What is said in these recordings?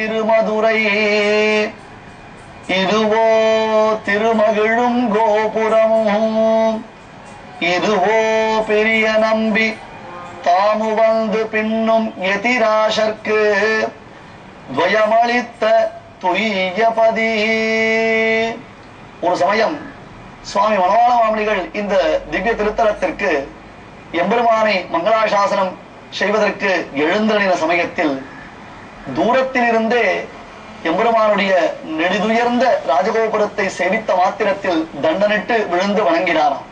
திருமதுரை இதுவோ திருமகிழும் கோபுரமும் இதுவோ பெரிய நம்பி தாமு வந்து பின்னும் எதிராசர்க்கு துவயமளித்த துய்யபதி. ஒரு சமயம் சுவாமி மணவாள மாமணிகள் இந்த திவ்ய திருத்தலத்திற்கு எம்பெருமானை மங்களாசாசனம் செய்வதற்கு எழுந்தருளின சமயத்தில் தூரத்தில் இருந்தே எம்பெருமானுடைய நெடுதுயர்ந்த ராஜகோபுரத்தை சேவித்த மாத்திரத்தில் தண்டனிட்டு விழுந்து வணங்கினாராம்.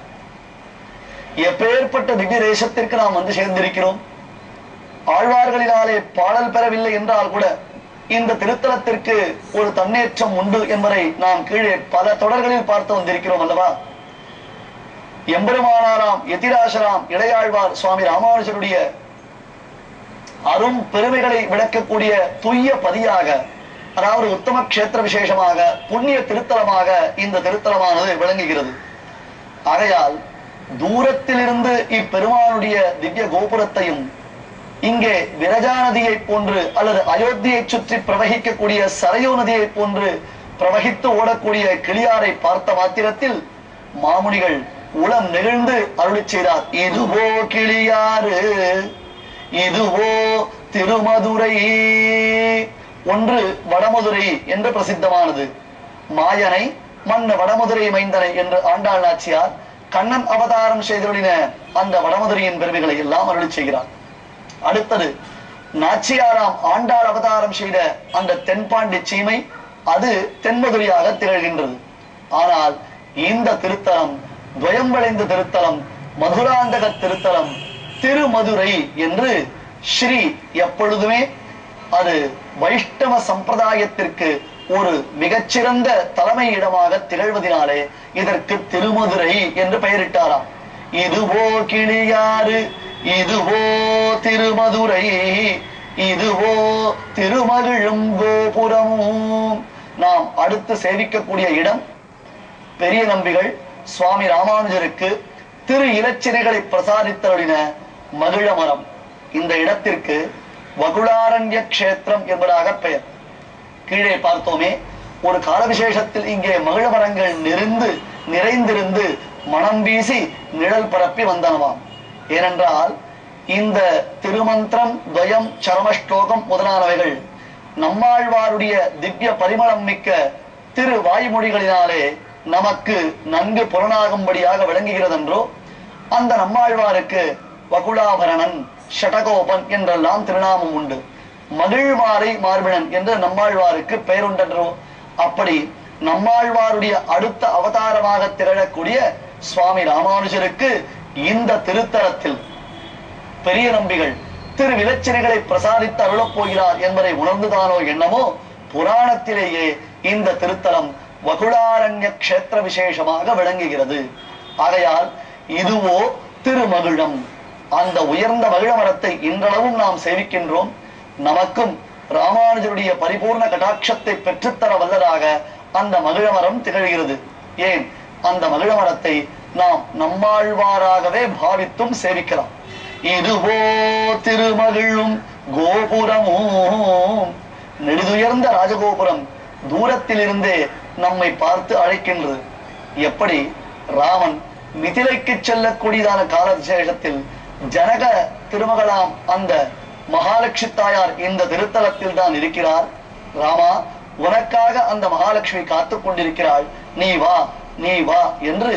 எப்பேற்பட்ட திவ்ய தேசத்திற்கு நாம் வந்து சேர்ந்திருக்கிறோம். ஆழ்வார்களினாலே பாடல் பெறவில்லை என்றால் கூட இந்த திருத்தலத்திற்கு ஒரு தன்னேற்றம் உண்டு என்பதை நாம் கீழே பல தொடர்களில் பார்த்து வந்திருக்கிறோம் அல்லவா. எம்பெருமானாராம் எதிராசராம் இளையாழ்வார் சுவாமி ராமானுஜருடைய அரும் பெருமைகளை விளக்கக்கூடிய துய்ய பதியாக, அதாவது உத்தம கஷேத்திர விசேஷமாக, புண்ணிய திருத்தலமாக இந்த திருத்தலமானது விளங்குகிறது. ஆகையால் தூரத்திலிருந்து இப்பெருமானுடைய திவ்ய கோபுரத்தையும் இங்கே விரஜா நதியை போன்று அல்லது அயோத்தியை சுற்றி பிரவகிக்கக்கூடிய சரையோ நதியை போன்று பிரவகித்து ஓடக்கூடிய கிளியாரை பார்த்த மாத்திரத்தில் மாமுனிகள் உளம் நெகிழ்ந்து அருளி செய்தார். இதுவோ கிளியாறு இதுவோ திருமதுரை. ஒன்று வடமதுரை என்று பிரசித்தமானது. மாயனை மண் வடமதுரை மைந்தனை என்று ஆண்டாள் நாச்சியார் கண்ணன் அவதாரம் செய்தொழின அந்த வடமதுரையின் பெருமைகளை எல்லாம் அருளி செய்கிறார். அடுத்தது நாச்சியாராம் ஆண்டாள் அவதாரம் செய்த அந்த தென்பாண்டி சீமை, அது தென்மதுரையாக திகழ்கின்றது. ஆனால் இந்த திருத்தலம் துவயம்படைந்த திருத்தலம், மதுராந்தக திருத்தலம், திருமதுரை என்று ஸ்ரீ எப்பொழுதுமே அது வைஷ்ணவ சம்பிரதாயத்திற்கு ஒரு மிகச்சிறந்த தலைமை இடமாக திகழ்வதனாலே இதற்கு திருமதுரை என்று பெயரிட்டாராம். இதுவோ கிளியாறு இதுவோ திருமதுரை இதுவோ திருமகிழும் கோபுரமும். நாம் அடுத்து சேவிக்கக்கூடிய இடம் பெரிய நம்பிகள் சுவாமி ராமானுஜருக்கு திரு இலச்சினைகளை பிரசாதித்தருளின மகிழ மரம். இந்த இடத்திற்கு வகுளாரண்ய கஷேத்திரம் என்பதாக பெயர். கீழே பார்த்தோமே, ஒரு கால விசேஷத்தில் இங்கே மகிழ மரங்கள் நிறைந்திருந்து மனம் வீசி நிழல் பரப்பி வந்தனவாம். ஏனென்றால் இந்த திருமந்திரம், துவயம், சரமஸ்லோகம் முதலானவைகள் நம்மாழ்வாருடைய திவ்ய பரிமளம் மிக்க திரு வாய்மொழிகளினாலே நமக்கு நன்கு புலனாகும்படியாக விளங்குகிறதென்றோ. அந்த நம்மாழ்வாருக்கு வகுளாபரணன், ஷடகோபன் என்றெல்லாம் திருநாமம் உண்டு. மகிழ்மாலை மார்பினன் என்று நம்மாழ்வாருக்கு பெயருண்டன்றோ. அப்படி நம்மாழ்வாருடைய அடுத்த அவதாரமாக திகழக்கூடிய சுவாமி ராமானுஜருக்கு இந்த திருத்தலத்தில் பெரிய நம்பிகள் திரு விலச்சினைகளை பிரசாதித்து அருளப் போகிறார் என்பதை உணர்ந்துதானோ என்னமோ, புராணத்திலேயே இந்த திருத்தலம் வகுளாரண்ய கஷேத்திர விசேஷமாக விளங்குகிறது. ஆகையால் இதுவோ திருமகிழம். அந்த உயர்ந்த மகிழ மரத்தை இன்றளவும் நாம் சேவிக்கின்றோம். நமக்கும் ராமானுஜருடைய பரிபூர்ண கடாட்சத்தை பெற்றுத்தர வல்லதாக அந்த மகிழ மரம் திகழ்கிறது. ஏன், அந்த மகிழ மரத்தை நாம் நம்மாழ்வாராகவே பாவித்தும் சேவிக்கலாம். இதுவோ திருமகிழும் கோபுரமும். நெடுதுயர்ந்த ராஜகோபுரம் தூரத்தில் இருந்தே நம்மை பார்த்து அழைக்கின்றது. எப்படி ராமன் மிதிலைக்கு செல்லக்கூடியதான கால விசேஷத்தில் ஜனக திருமகளாம் அந்த மகாலட்சுமி தாயார் இந்த திருத்தலத்தில் தான் இருக்கிறார். ராமா, உனக்காக அந்த மகாலட்சுமி காத்துக் கொண்டிருக்கிறாள், நீ வா நீ வா என்று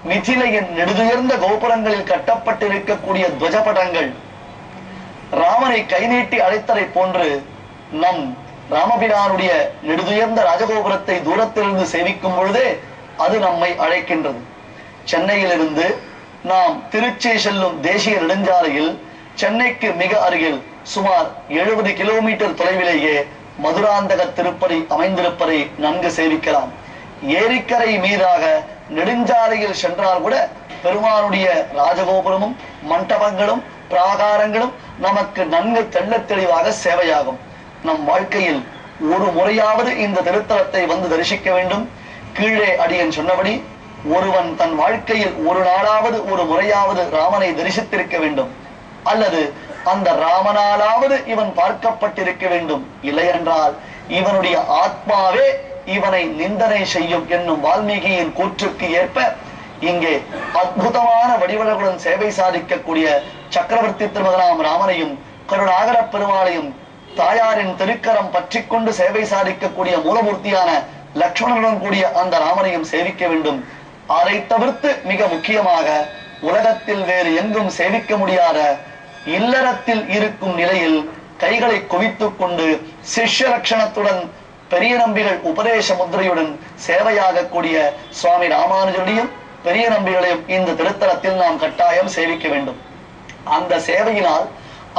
மிதிலையின் நெடுதுயர்ந்த கோபுரங்களில் கட்டப்பட்டிருக்கக்கூடிய துவஜபடங்கள் ராமனை கை நீட்டி அழைத்ததை போன்று நம் ராமபிரானுடைய நெடுதுயர்ந்த ராஜகோபுரத்தை தூரத்திலிருந்து சேவிக்கும் பொழுதே அது நம்மை அழைக்கின்றது. சென்னையிலிருந்து நாம் திருச்சி செல்லும் தேசிய நெடுஞ்சாலையில் சென்னைக்கு மிக அருகில் சுமார் 70 கிலோமீட்டர் தொலைவிலேயே மதுராந்தக திருப்பதி அமைந்திருப்பதை நன்கு சேவிக்கலாம். ஏரிக்கரை மீதாக நெடுஞ்சாலையில் சென்றால் கூட பெருமானுடைய ராஜகோபுரமும் மண்டபங்களும் பிராகாரங்களும் நமக்கு நன்கு தெள்ளத் தெளிவாக சேவையாகும். நம் வாழ்க்கையில் ஒரு முறையாவது இந்த திருத்தலத்தை வந்து தரிசிக்க வேண்டும். கீழே அடியன் சொன்னபடி ஒருவன் தன் வாழ்க்கையில் ஒரு நாளாவது ஒரு முறையாவது ராமனை தரிசித்திருக்க வேண்டும், அல்லது அந்த ராமனாலாவது இவன் பார்க்கப்பட்டிருக்க வேண்டும். இல்லை என்றால் இவனுடைய ஆத்மாவே இவனை நிந்தனை செய்யும் என்னும் வால்மீகியின் கூற்றுக்கு ஏற்ப இங்கே அற்புதமான வடிவழகுடன் சேவை சாதிக்கக்கூடிய சக்கரவர்த்தி திருமகனாம் ராமனையும் கருணாகர பெருமாளையும் தாயாரின் திருக்கரம் பற்றி கொண்டு சேவை சாதிக்கக்கூடிய மூலமூர்த்தியான லக்ஷ்மணனுடன் கூடிய அந்த ராமனையும் சேவிக்க வேண்டும். அதை தவிர்த்து மிக முக்கியமாக உலகத்தில் வேறு எங்கும் சேவிக்க முடியாத இல்லறத்தில் இருக்கும் நிலையில் கைகளை குவித்துக் கொண்டு சிஷ்ய லட்சணத்துடன் பெரிய நம்பிகள் உபதேச முத்திரையுடன் சேவையாக கூடிய சுவாமி ராமானுஜருடையும் பெரிய நம்பிகளையும் இந்த திருத்தலத்தில் நாம் கட்டாயம் சேவிக்க வேண்டும். அந்த சேவையினால்,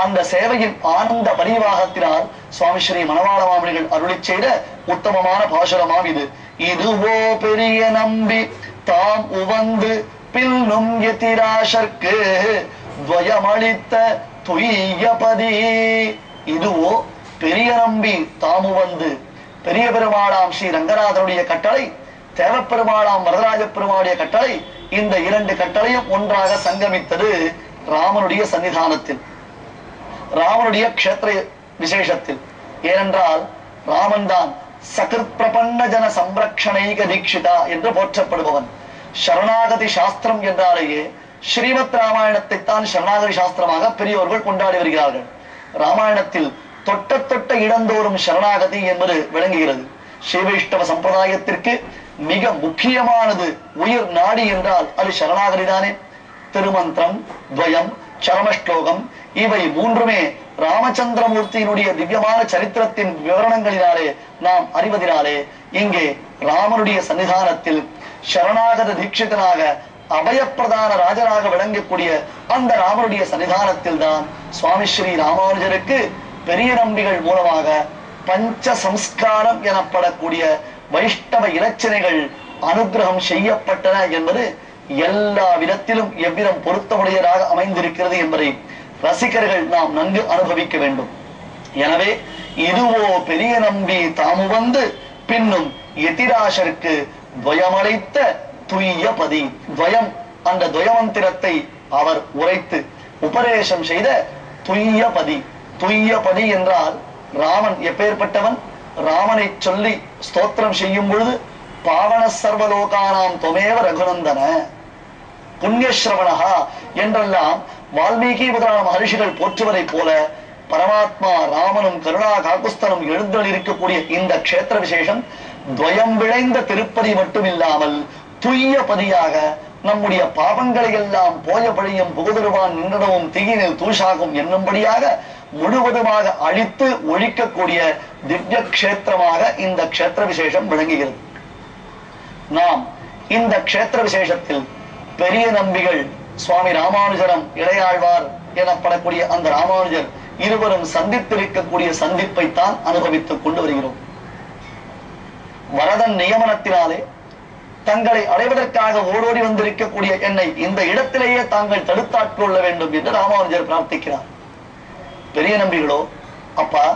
அந்த சேவையின் ஆனந்த பரிவாகத்தினால் சுவாமி ஸ்ரீ மணவாள மாமணிகள் அருளி செய்த உத்தமமான பாசுரமாம் இது. இதுவோ பெரிய நம்பி தாம் உவந்து பின்னும் எதிராசர்க்கு துவயமளித்த துய்யபதி. இதுவோ பெரிய நம்பி தாமு வந்து, பெரிய பெருமாளாம் ஸ்ரீ ரங்கநாதனுடைய கட்டளை, தேவப்பெருமாளாம் வரதராஜ பெருமாளுடைய கட்டளை, இந்த இரண்டு கட்டளையும் ஒன்றாக சங்கமித்தது ராமனுடைய சன்னிதானத்தில், ராமனுடைய க்ஷேத்திர விசேஷத்தில். ஏனென்றால் ராமன் தான் சகிருத் பிரபன்ன ஜன சம்ரக்ஷணைக தீட்சிதா என்று போற்றப்படுபவன். சரணாகதி சாஸ்திரம் என்றாலேயே ஸ்ரீமத் ராமாயணத்தை தான் சரணாகதி சாஸ்திரமாக பெரியோர்கள் கொண்டாடி வருகிறார்கள். ராமாயணத்தில் தொட்ட தொட்ட இடந்தோறும் சரணாகதி என்பது விளங்குகிறது. ஸ்ரீ வைஷ்ணவ சம்பிரதாயத்திற்கு மிக முக்கியமானது உயிர் நாடி என்றால் அது சரணாகதி தானே. திருமந்திரம், துவயம், சரமஸ்லோகம் இவை மூன்றுமே ராமச்சந்திரமூர்த்தியினுடைய திவ்யமான சரித்திரத்தின் விவரணங்களினாலே நாம் அறிவதினாலே இங்கே ராமனுடைய சன்னிதானத்தில் சரணாகத தீட்சிதனாக அபயப்பிரதான ராஜராக விளங்கக்கூடிய அந்த ராமனுடைய சன்னிதானத்தில் தான் சுவாமி ஸ்ரீ ராமானுஜருக்கு பெரிய நம்பிகள் மூலமாக பஞ்ச சம்ஸ்காரம் எனப்படக்கூடிய வைஷ்ணவ இலச்சினைகள் அனுகிரகம் செய்யப்பட்டன என்பது எல்லா விதத்திலும் எவ்விதம் பொருத்தமுடையதாக அமைந்திருக்கிறது என்பதை ரசிகர்கள் நாம் நன்கு அனுபவிக்க வேண்டும். எனவே இதுவோ பெரிய நம்பி தாமு வந்து பின்னும் எதிராசருக்கு துவயமளித்த துய்யபதி. துவயம், அந்த துவயமந்திரத்தை அவர் உரைத்து உபதேசம் செய்த துய்யபதி. துய்யபதி என்றால் ராமன் எப்பேற்பட்டவன்? ராமனை சொல்லி ஸ்தோத்திரம் செய்யும் பொழுது பாவன சர்வலோகானாம் தொமேவ ரகுநந்தன புண்ணியஸ்ரவணஹா என்றெல்லாம் வால்மீகி முதலான மகர்ஷிகள் போற்றுவதை போல பரமாத்மா ராமனும் கருணா காக்குஸ்தனும் எழுந்தல் இருக்கக்கூடிய இந்த க்ஷேத்திர விசேஷம் துவயம் விளைந்த திருப்பதி மட்டுமில்லாமல் துய்யபதியாக நம்முடைய பாவங்களை எல்லாம் போயபடியும் புகுதருவான் நின்றனவும் தீயினில் தூஷாகும் என்னும்படியாக முழுவதுமாக அழித்து ஒழிக்கக்கூடிய திவ்ய கஷேத்திரமாக இந்த க்ஷேத்திர விசேஷம் விளங்குகிறது. நாம் இந்த க்ஷேத்திர விசேஷத்தில் பெரிய நம்பிகள் சுவாமி ராமானுஜரம் இளையாழ்வார் எனப்படக்கூடிய அந்த ராமானுஜர் இருவரும் சந்தித்திருக்கக்கூடிய சந்திப்பை தான் அனுபவித்துக் கொண்டு வருகிறோம். வரதன் நியமனத்தினாலே தங்களை அடைவதற்காக ஓடோடி வந்திருக்கக்கூடிய என்னை இந்த இடத்திலேயே தாங்கள் தடுத்தாட்கொள்ள வேண்டும் என்று ராமானுஜர் பிரார்த்திக்கிறார். பெரிய நம்பிகளோ, அப்பா,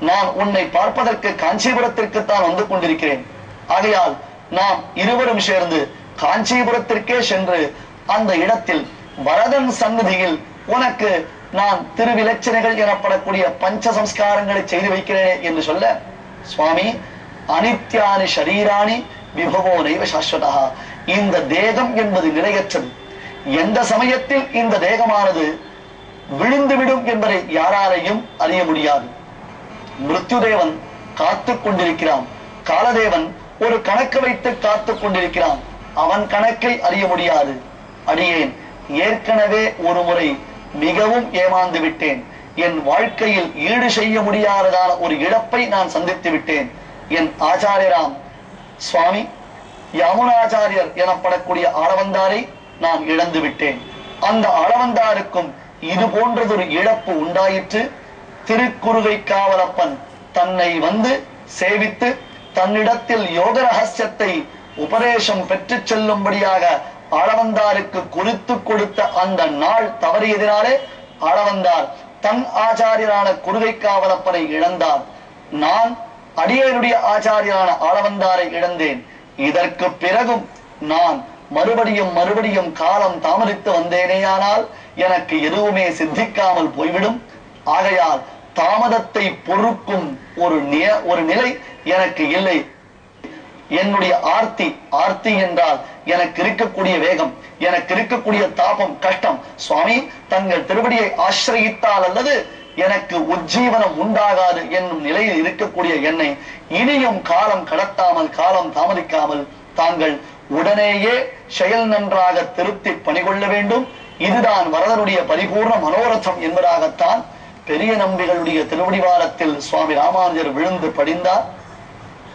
நான் உன்னை பார்ப்பதற்கு காஞ்சிபுரத்திற்கு தான் வந்து கொண்டிருக்கிறேன். ஆகையால் நாம் இருவரும் சேர்ந்து காஞ்சிபுரத்திற்கே சென்று அந்த இடத்தில் வரதன் சந்நிதியில் உனக்கு நான் திருவிலட்சணைகள் எனப்படக்கூடிய பஞ்ச சம்ஸ்காரங்களை செய்து வைக்கிறேன் என்று சொல்ல, சுவாமி, அனித்யானி ஷரீராணி விபவோ நைவ சாஸ்வதா. இந்த தேகம் என்பது நிலையற்றது. எந்த சமயத்தில் இந்த தேகமானது விழுந்துவிடும் என்பதை யாராலையும் அறிய முடியாது. மிருத்யுதேவன் காத்து கொண்டிருக்கிறான். காலதேவன் ஒரு கணக்கு வைத்து காத்து கொண்டிருக்கிறான். அவன் கணக்கை அறிய முடியாது. அடியேன் ஏற்கனவே ஒரு முறை மிகவும் ஏமாந்து விட்டேன். என் வாழ்க்கையில் ஈடு செய்ய முடியாததான ஒரு இழப்பை நான் சந்தித்து விட்டேன். என் ஆச்சாரியராம் சுவாமி யமுனாச்சாரியர் எனப்படக்கூடிய ஆளவந்தாரை நான் இழந்து விட்டேன். அந்த ஆளவந்தாருக்கும் இது போன்றதொரு இழப்பு உண்டாயிற்று. திருக்குறுகை காவலப்பன் தன்னை வந்து சேவித்து தன்னிடத்தில் யோக ரகசியத்தை உபதேசம் பெற்று செல்லும்படியாக ஆளவந்தாருக்கு குறித்து கொடுத்த அந்த நாள் தவறியதினாலே ஆளவந்தார் தன் ஆச்சாரியரான குறுகை காவலப்பனை இழந்தார். நான் அடியனுடைய ஆச்சாரியரான ஆளவந்தாரை இழந்தேன். இதற்கு பிறகும் நான் மறுபடியும் காலம் தாமதித்து வந்தேனேயானால் எனக்கு எதுவுமே சித்திக்காமல் போய்விடும். ஆகையால் தாமதத்தை பொறுக்கும் ஒரு நிலை எனக்கு இல்லை. என்னுடைய ஆர்த்தி என்றால் எனக்கு இருக்கக்கூடிய வேகம், எனக்கு இருக்கக்கூடிய தாபம், கஷ்டம் சுவாமி தங்கள் திருவடியை ஆசிரயித்தால் அல்லது எனக்கு உஜ்ஜீவனம் உண்டாகாது என்னும் நிலையில் இருக்கக்கூடிய என்னை இனியும் காலம் கடத்தாமல், காலம் தாமதிக்காமல் தாங்கள் உடனேயே செயல் நன்றாக திருத்தி பணிகொள்ள வேண்டும். இதுதான் வரதனுடைய பரிபூர்ண மனோரதம் என்பதாகத்தான் பெரிய நம்பிகளுடைய திருவடிவாரத்தில் சுவாமி ராமானுஜர் விழுந்து படிந்தார்.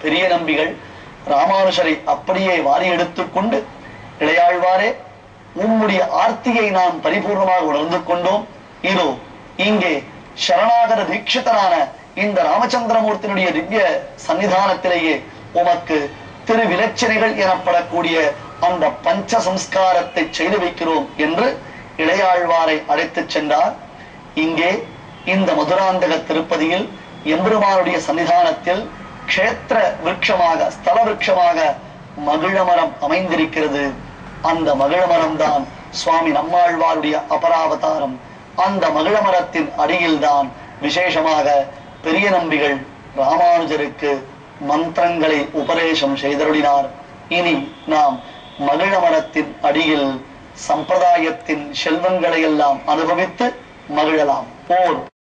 பெரிய நம்பிகள் ராமானுஜரை அப்படியே வாரி எடுத்துக்கொண்டு, இளையாழ்வாரே, உம்முடைய ஆர்த்தியை நாம் பரிபூர்ணமாக உணர்ந்து கொண்டோம். இதோ இங்கே சரணாகர தீட்சிதனான இந்த ராமச்சந்திரமூர்த்தியினுடைய திவ்ய சன்னிதானத்திலேயே உமக்கு திருவிலட்சணைகள் எனப்படக்கூடிய அந்த பஞ்ச சம்ஸ்காரத்தை செய்து வைக்கிறோம் என்று இளையாழ்வாரை அழைத்துச் சென்றார். இங்கே இந்த மதுராந்தக திருப்பதியில் எம்பெருமானுடைய சன்னிதானத்தில் க்ஷேத்திர விருட்சமாக, ஸ்தல விருட்சமாக மகிழமரம் அமைந்திருக்கிறது. அந்த மகிழமரம் தான் சுவாமி நம்மாழ்வாருடைய அபராவதாரம். அந்த மகிழமரத்தின் அடியில்தான் விசேஷமாக பெரிய நம்பிகள் ராமானுஜருக்கு மந்திரங்களை உபதேசம் செய்தருளினார். இனி நாம் மகிழமரத்தின் அடியில் சம்பிரதாயத்தின் செல்வங்களை எல்லாம் அனுபவித்து மகிழலாம். போர்